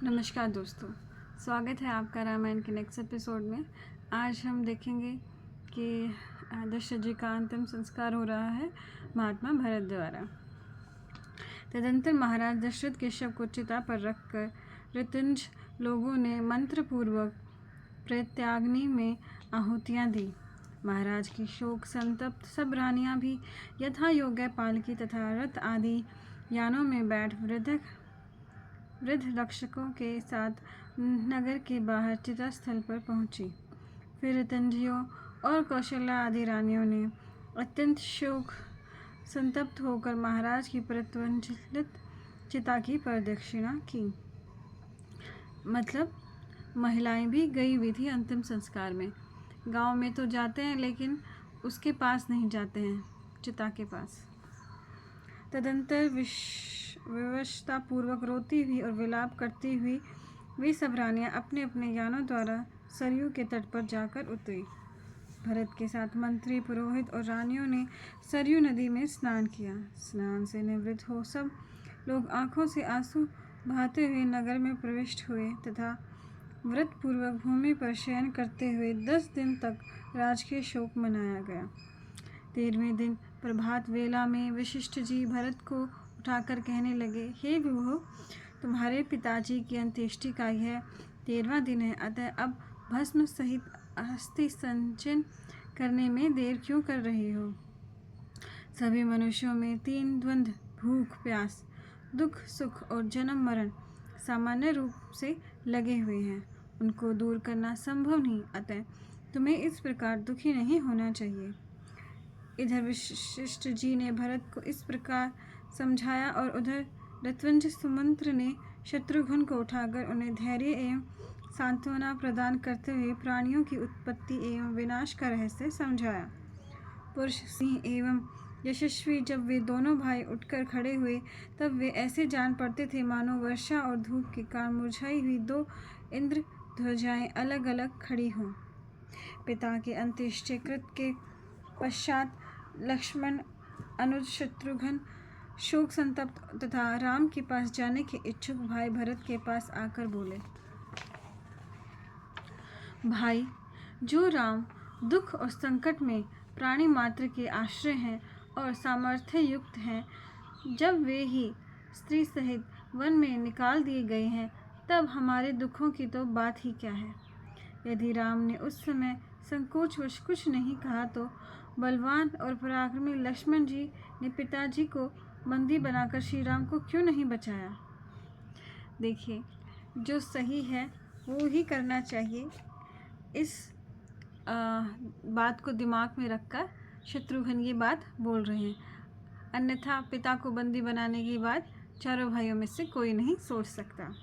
नमस्कार दोस्तों, स्वागत है आपका रामायण के नेक्स्ट एपिसोड में। आज हम देखेंगे कि दशरथ जी का अंतिम संस्कार हो रहा है महात्मा भरत द्वारा। तदंतर महाराज दशरथ के शव को चिता पर रखकर ऋतुंज लोगों ने मंत्रपूर्वक प्रत्याग्नि में आहुतियाँ दी। महाराज की शोक संतप्त सब रानियाँ भी यथा योग्य पालकी तथा रथ आदि यानों में बैठ वृद्ध रक्षकों के साथ नगर के बाहर चिता स्थल पर पहुंची। फिर ऋतंजियों और कौशल्या आदि रानियों ने अत्यंत शोक संतप्त होकर महाराज की प्रज्वलित चिता की प्रदक्षिणा की। मतलब महिलाएं भी गई हुई थी अंतिम संस्कार में। गांव में तो जाते हैं लेकिन उसके पास नहीं जाते हैं, चिता के पास। तदंतर विवशता पूर्वक रोती हुई और विलाप करती हुई वे सब रानियां अपने अपने यानों द्वारा सरयू के तट पर जाकर उतरी। भरत के साथ मंत्री, पुरोहित और रानियों ने सरयू नदी में स्नान किया। स्नान से निवृत्त हो सब लोग आंखों से आंसू बहाते हुए नगर में प्रविष्ट हुए तथा व्रतपूर्वक भूमि पर शयन करते हुए 10 दिन तक राजकीय शोक मनाया गया। 13वें दिन प्रभात वेला में वशिष्ठ जी भरत को उठाकर कहने लगे, हे विभो, तुम्हारे पिताजी की अंत्येष्टि का यह 13वां दिन है, अतः अब भस्म सहित अस्थि संचयन करने में देर क्यों कर रहे हो? सभी मनुष्यों में 3 द्वंद्व, भूख प्यास, दुख सुख और जन्म मरण सामान्य रूप से लगे हुए हैं। उनको दूर करना संभव नहीं, अतः तुम्हें इस प्रकार दुखी नहीं होना चाहिए। इधर वशिष्ठ जी ने भरत को इस प्रकार समझाया और उधर ऋत्विंज सुमंत्र ने शत्रुघ्न को उठाकर उन्हें धैर्य एवं सांत्वना प्रदान करते हुए प्राणियों की उत्पत्ति एवं विनाश का रहस्य समझाया। पुरुष सिंह एवं यशस्वी जब वे दोनों भाई उठकर खड़े हुए तब वे ऐसे जान पड़ते थे मानो वर्षा और धूप के कारण मुरझाई हुई 2 इंद्र ध्वजाएं अलग अलग खड़ी हों। पिता के अंत्येष्टिकृत के पश्चात लक्ष्मण, अनुज शत्रुघ्न शोक संतप्त तथा राम के पास जाने के इच्छुक भाई भरत के पास आकर बोले, भाई, जो राम दुख और संकट में प्राणी मात्र के आश्रय हैं और सामर्थ्य युक्त हैं, जब वे ही स्त्री सहित वन में निकाल दिए गए हैं, तब हमारे दुखों की तो बात ही क्या है। यदि राम ने उस समय संकोचवश कुछ नहीं कहा तो बलवान और पराक्रमी लक्ष्मण जी ने पिताजी को बंदी बनाकर श्री राम को क्यों नहीं बचाया? देखिए, जो सही है वो ही करना चाहिए। इस बात को दिमाग में रखकर शत्रुघ्न ये बात बोल रहे हैं, अन्यथा पिता को बंदी बनाने की बात चारों भाइयों में से कोई नहीं सोच सकता।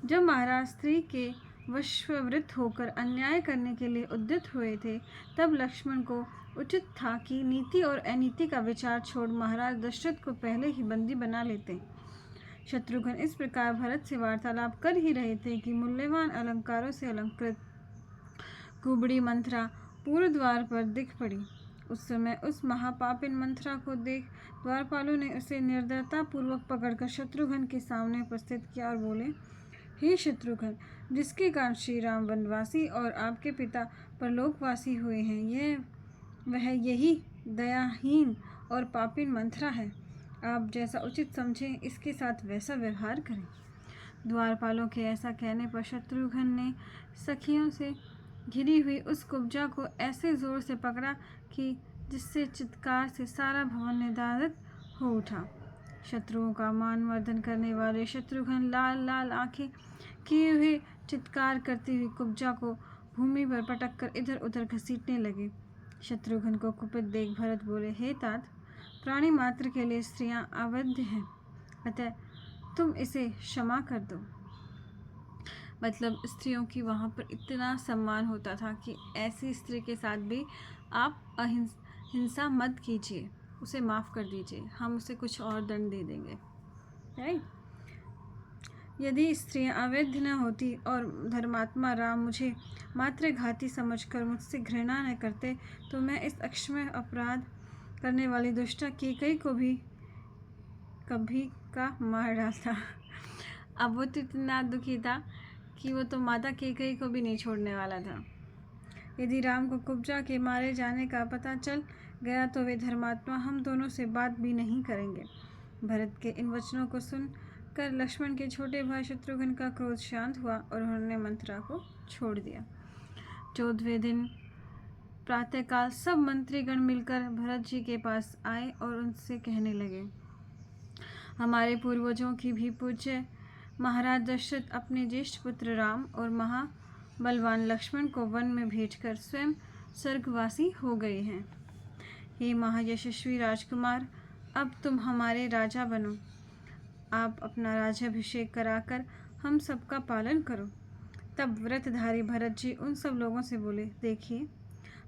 जब महाराज स्त्री के वशवृत्त होकर अन्याय करने के लिए उद्यत हुए थे, तब लक्ष्मण को उचित था कि नीति और अनीति का विचार छोड़ महाराज दशरथ को पहले ही बंदी बना लेते। शत्रुघ्न इस प्रकार भरत से वार्तालाप कर ही रहे थे कि मूल्यवान अलंकारों से अलंकृत कुबड़ी मंथरा पूर्व द्वार पर दिख पड़ी। उस समय उस महापापिन मंथरा को देख द्वारपालों ने उसे निर्दयता पूर्वक पकड़कर शत्रुघ्न के सामने उपस्थित किया और बोले, हे शत्रुघ्न, जिसके कारण श्री राम वनवासी और आपके पिता परलोकवासी हुए हैं, वह यही दयाहीन और पापिन मंथरा है। आप जैसा उचित समझें इसके साथ वैसा व्यवहार करें। द्वारपालों के ऐसा कहने पर शत्रुघ्न ने सखियों से घिरी हुई उस कुब्जा को ऐसे जोर से पकड़ा कि जिससे चित्कार से सारा भवन निनादित हो उठा। शत्रुओं का मानवर्धन करने वाले शत्रुघ्न लाल लाल आंखें किए हुए चित्कार करती हुई कुब्जा को भूमि पर पटक कर इधर उधर घसीटने लगे। शत्रुघ्न को कुपित देख भरत बोले, हे तात, प्राणी मात्र के लिए स्त्रियां अवैध हैं, अतः तुम इसे क्षमा कर दो। मतलब स्त्रियों की वहाँ पर इतना सम्मान होता था कि ऐसी स्त्री के साथ भी आप हिंसा मत कीजिए, उसे माफ़ कर दीजिए, हम उसे कुछ और दंड दे देंगे। राइट? यदि स्त्रियां अवैध न होती और धर्मात्मा राम मुझे मात्र घाती समझकर मुझसे घृणा न करते तो मैं इस अक्षम्य अपराध करने वाली दुष्टा कैकेयी को भी कभी का मार डालता। अब वो तो इतना दुखी था कि वो तो माता कैकेयी को भी नहीं छोड़ने वाला था। यदि राम को कुब्जा के मारे जाने का पता चल गया तो वे धर्मात्मा हम दोनों से बात भी नहीं करेंगे। भरत के इन वचनों को सुनकर लक्ष्मण के छोटे भाई शत्रुघ्न का क्रोध शांत हुआ और उन्होंने मंत्रा को छोड़ दिया। 14वें दिन प्रातःकाल सब मंत्रीगण मिलकर भरत जी के पास आए और उनसे कहने लगे, हमारे पूर्वजों की भी पूज्य महाराज दशरथ अपने ज्येष्ठ पुत्र राम और महाबलवान लक्ष्मण को वन में भेजकर स्वयं स्वर्गवासी हो गए हैं। हे महायशस्वी राजकुमार, अब तुम हमारे राजा बनो। आप अपना राज्याभिषेक कराकर हम सबका पालन करो। तब व्रतधारी भरत जी उन सब लोगों से बोले, देखिए,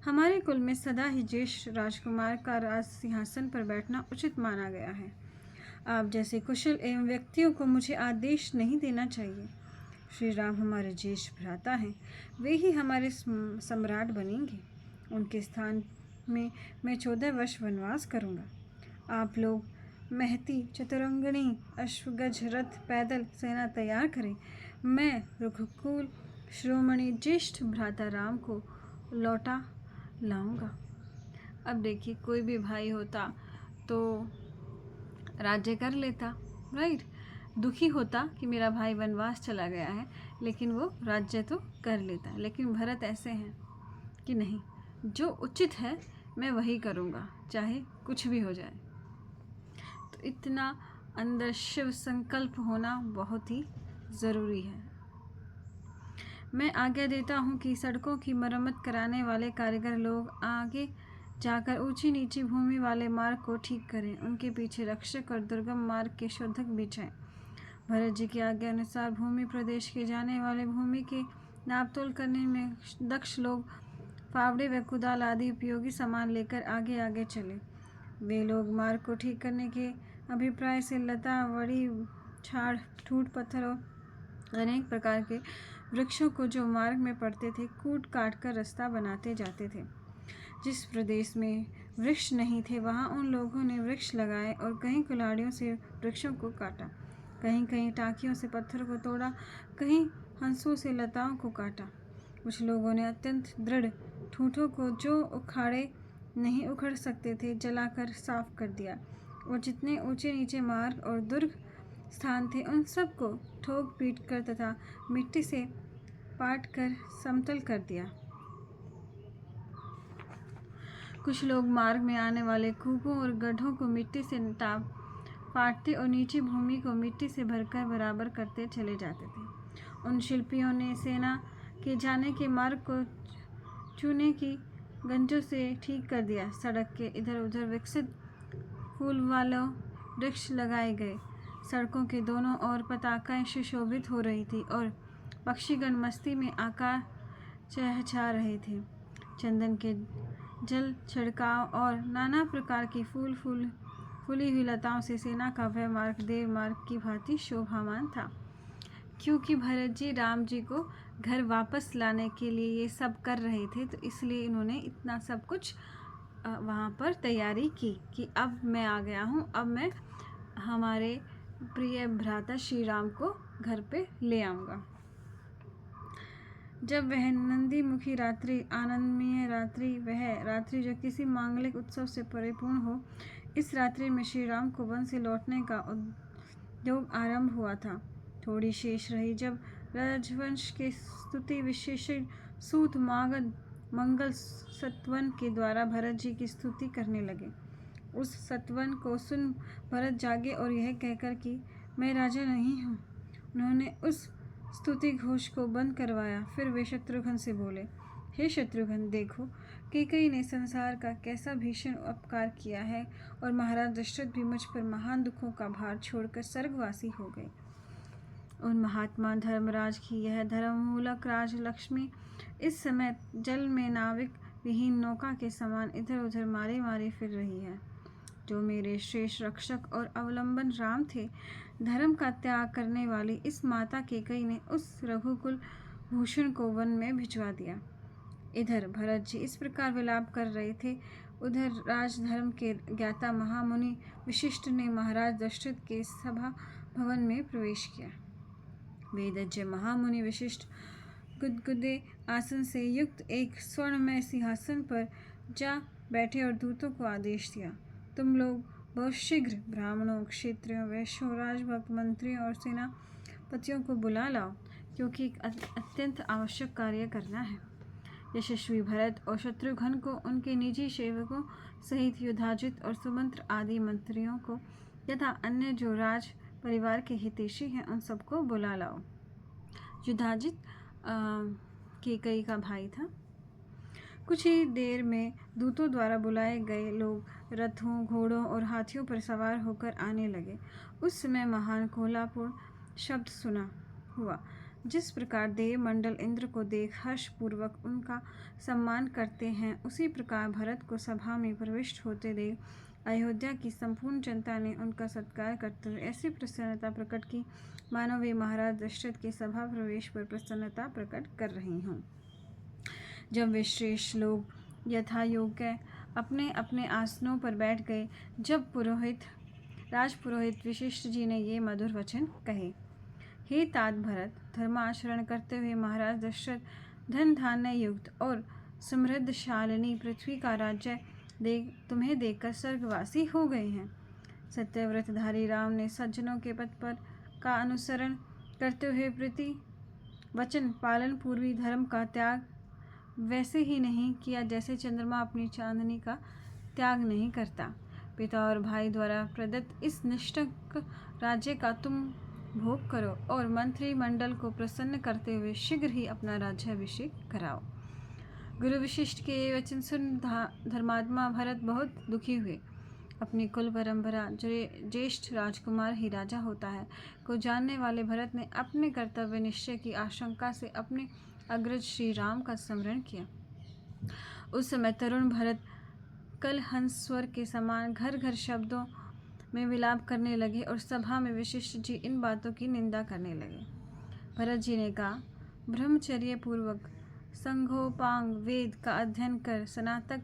हमारे कुल में सदा ही ज्येष्ठ राजकुमार का राज सिंहासन पर बैठना उचित माना गया है। आप जैसे कुशल एवं व्यक्तियों को मुझे आदेश नहीं देना चाहिए। श्री राम हमारे ज्येष्ठ भ्राता हैं, वे ही हमारे सम्राट बनेंगे। उनके स्थान में मैं 14 वर्ष वनवास करूँगा। आप लोग महती, चतुरंगणी, अश्वगज, रथ, पैदल सेना तैयार करें। मैं रघुकुल श्रोमणी ज्येष्ठ भ्राता राम को लौटा लाऊंगा। अब देखिए, कोई भी भाई होता तो राज्य कर लेता, राइट। दुखी होता कि मेरा भाई वनवास चला गया है, लेकिन वो राज्य तो कर लेता। लेकिन भरत ऐसे हैं कि नहीं, जो उचित है मैं वही करूँगा, चाहे कुछ भी हो जाए। तो इतना अंदर शिव संकल्प होना बहुत ही ज़रूरी है। मैं आज्ञा देता हूँ कि सड़कों की मरम्मत कराने वाले कारीगर लोग आगे जाकर ऊंची नीची भूमि वाले मार्ग को ठीक करें। उनके पीछे रक्षक और दुर्गम मार्ग के शोधक बिछाएं। भरत जी की आज्ञा अनुसार भूमि प्रदेश के जाने वाले भूमि के नापतोल करने में दक्ष लोग फावड़े व कुदाल आदि उपयोगी सामान लेकर आगे आगे चले। वे लोग मार्ग को ठीक करने के अभिप्राय से लता, वड़ी, झाड़, ठूठ, पत्थर और अनेक प्रकार के वृक्षों को जो मार्ग में पड़ते थे कूट काट कर रास्ता बनाते जाते थे। जिस प्रदेश में वृक्ष नहीं थे वहाँ उन लोगों ने वृक्ष लगाए और कहीं कुल्हाड़ियों से वृक्षों को काटा, कहीं कहीं टाँकियों से पत्थर को तोड़ा, कहीं हंसों से लताओं को काटा। कुछ लोगों ने अत्यंत दृढ़ ठूठों को जो उखाड़े नहीं उखड़ सकते थे जलाकर साफ कर दिया, और जितने ऊंचे नीचे मार्ग और दुर्ग स्थान थे उन सब को ठोक पीट कर तथा मिट्टी से पाट कर समतल कर दिया। कुछ लोग मार्ग में आने वाले कूपों और गड्ढों को मिट्टी से पाटते और नीची भूमि को मिट्टी से भरकर बराबर करते चले जाते थे। उन शिल्पियों ने सेना के जाने के मार्ग को चूने की गंजों से ठीक कर दिया। सड़क के इधर उधर विकसित फूल वालों वृक्ष लगाए गए। सड़कों के दोनों ओर पताकाएं सुशोभित हो रही थी और पक्षीगण मस्ती में आकाश चहचहा रहे थे। चंदन के जल छिड़काव और नाना प्रकार की फूली हुई लताओं से सेना का वह मार्ग देव मार्ग की भांति शोभामान था। क्योंकि भरत जी राम जी को घर वापस लाने के लिए ये सब कर रहे थे, तो इसलिए इन्होंने इतना सब कुछ वहाँ पर तैयारी की कि अब मैं आ गया हूँ, अब मैं हमारे प्रिय भ्राता श्री राम को घर पे ले आऊँगा। जब वह नंदी मुखी रात्रि, आनंदमय रात्रि, वह रात्रि जो किसी मांगलिक उत्सव से परिपूर्ण हो, इस रात्रि में श्री राम को वन से लौटने का उद्योग आरंभ हुआ था। थोड़ी शेष रही जब राजवंश के स्तुति विशेषण सूत मागध मंगल सतवन के द्वारा भरत जी की स्तुति करने लगे। उस सतवन को सुन भरत जागे और यह कहकर कि मैं राजा नहीं हूँ, उन्होंने उस स्तुति घोष को बंद करवाया। फिर वे शत्रुघ्न से बोले, हे शत्रुघ्न, देखो कैकेयी ने संसार का कैसा भीषण अपकार किया है और महाराज दशरथ भी मुझ पर महान दुखों का भार छोड़कर स्वर्गवासी हो गए। उन महात्मा धर्मराज की यह धर्ममूलक राजलक्ष्मी इस समय जल में नाविक विहीन नौका के समान इधर उधर मारे मारे फिर रही है। जो मेरे श्रेष्ठ रक्षक और अवलंबन राम थे, धर्म का त्याग करने वाली इस माता कैकेयी ने उस रघुकुल भूषण को वन में भिजवा दिया। इधर भरत जी इस प्रकार विलाप कर रहे थे, उधर राजधर्म के ज्ञाता महामुनि वशिष्ठ ने महाराज दशरथ के सभा भवन में प्रवेश किया। वेदज्ञ महामुनि वशिष्ठ गुदगुदे आसन से युक्त एक स्वर्णमय सिंहासन पर जा बैठे और दूतों को आदेश दिया, तुम लोग बहुत शीघ्र ब्राह्मणों, क्षत्रियों, वैश्यों, राजभक्त, मंत्रियों और सेनापतियों को बुला लाओ, क्योंकि एक अत्यंत आवश्यक कार्य करना है। यशस्वी भरत और शत्रुघ्न को, उनके निजी सेवकों सहित युधाजित और सुमंत्र आदि मंत्रियों को तथा अन्य जो राज परिवार के हितैषी हैं उन सबको बुला लाओ। युधाजित केकई का भाई था। कुछ ही देर में दूतों द्वारा बुलाए गए लोग रथों, घोड़ों और हाथियों पर सवार होकर आने लगे। उस समय महान कोलापूर्ण शब्द सुना हुआ। जिस प्रकार देव मंडल इंद्र को देख हर्षपूर्वक उनका सम्मान करते हैं, उसी प्रकार भरत को सभा में प्रविष्ट होते देख अयोध्या की संपूर्ण जनता ने उनका सत्कार करते हुए ऐसी प्रसन्नता प्रकट की मानो वे महाराज दशरथ के सभा प्रवेश पर प्रसन्नता प्रकट कर रही हों। जब वे श्रेष्ठ लोग यथा योग्य अपने अपने आसनों पर बैठ गए, जब राजपुरोहित वशिष्ठ जी ने ये मधुर वचन कहे, हे तात भरत, धर्माचरण करते हुए महाराज दशरथ धन धान्य युक्त और समृद्धशालिनी पृथ्वी का राज्य तुम्हें देखकर स्वर्गवासी हो गए हैं। सत्यव्रतधारी राम ने सज्जनों के पथ पर का अनुसरण करते हुए प्रति वचन पालन पूर्वी धर्म का त्याग वैसे ही नहीं किया जैसे चंद्रमा अपनी चांदनी का त्याग नहीं करता। पिता और भाई द्वारा प्रदत्त इस निष्ठक राज्य का तुम भोग करो और मंत्री मंडल को प्रसन्न करते हुए शीघ्र ही अपना राज्याभिषेक कराओ। गुरु वशिष्ठ के ये वचन सुन धर्मात्मा भरत बहुत दुखी हुए। अपनी कुल परंपरा ज्येष्ठ राजकुमार ही राजा होता है को जानने वाले भरत ने अपने कर्तव्य निश्चय की आशंका से अपने अग्रज श्री राम का स्मरण किया। उस समय तरुण भरत कल हंस स्वर के समान घर घर शब्दों में विलाप करने लगे और सभा में वशिष्ठ जी इन बातों की निंदा करने लगे। भरत जी ने कहा, ब्रह्मचर्य पूर्वक संघोपांग वेद का अध्ययन कर स्नातक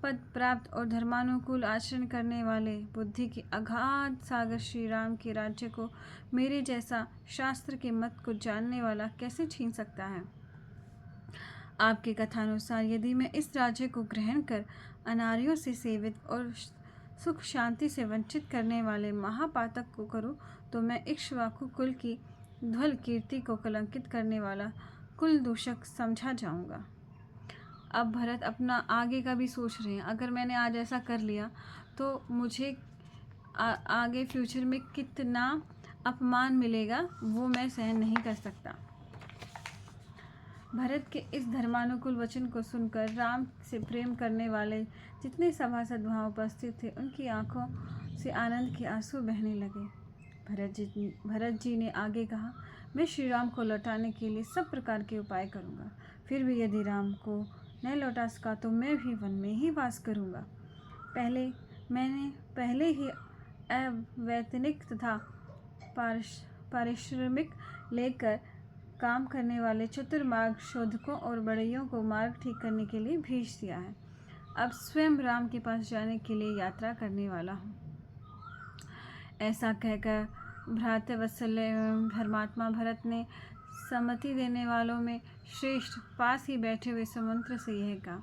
पद प्राप्त और धर्मानुकूल आचरण करने वाले बुद्धि के अगाध सागर श्री राम के राज्य को मेरे जैसा शास्त्र के मत को जानने वाला कैसे छीन सकता है। आपके कथानुसार यदि मैं इस राज्य को ग्रहण कर अनार्यों से सेवित और सुख शांति से वंचित करने वाले महापातक को करूं, तो मैं इक्ष्वाकु कुल की ध्वल कीर्ति को कलंकित करने वाला कुल दूषक समझा जाऊंगा। अब भरत अपना आगे का भी सोच रहे हैं। अगर मैंने आज ऐसा कर लिया तो मुझे आगे फ्यूचर में कितना अपमान मिलेगा वो मैं सहन नहीं कर सकता। भरत के इस धर्मानुकूल वचन को सुनकर राम से प्रेम करने वाले जितने सभासद वहाँ उपस्थित थे, उनकी आंखों से आनंद के आंसू बहने लगे। भरत जी ने आगे कहा, मैं श्री राम को लौटाने के लिए सब प्रकार के उपाय करूँगा। फिर भी यदि राम को न लौटा सका तो मैं भी वन में ही वास करूँगा। मैंने पहले ही अवैतनिक तथा पारिश्रमिक लेकर काम करने वाले चतुर्मार्ग शोधकों और बढ़इयों को मार्ग ठीक करने के लिए भेज दिया है। अब स्वयं राम के पास जाने के लिए यात्रा करने वाला हूँ। ऐसा कहकर भ्रातृवत्सल एवं धर्मात्मा भरत ने सम्मति देने वालों में श्रेष्ठ पास ही बैठे हुए सुमंत्र से यह कहा,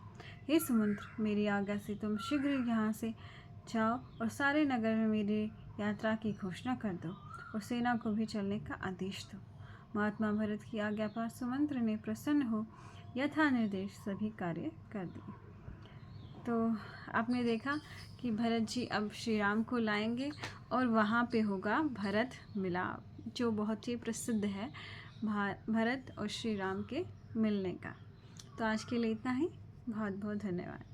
हे सुमंत्र, मेरी आज्ञा से तुम शीघ्र यहाँ से जाओ और सारे नगर में मेरी यात्रा की घोषणा कर दो और सेना को भी चलने का आदेश दो। महात्मा भरत की आज्ञा पर सुमंत्र ने प्रसन्न हो यथा निर्देश सभी कार्य कर दिए। तो आपने देखा कि भरत जी अब श्री राम को लाएंगे और वहाँ पे होगा भरत मिलाप, जो बहुत ही प्रसिद्ध है भरत और श्री राम के मिलने का। तो आज के लिए इतना ही। बहुत बहुत धन्यवाद।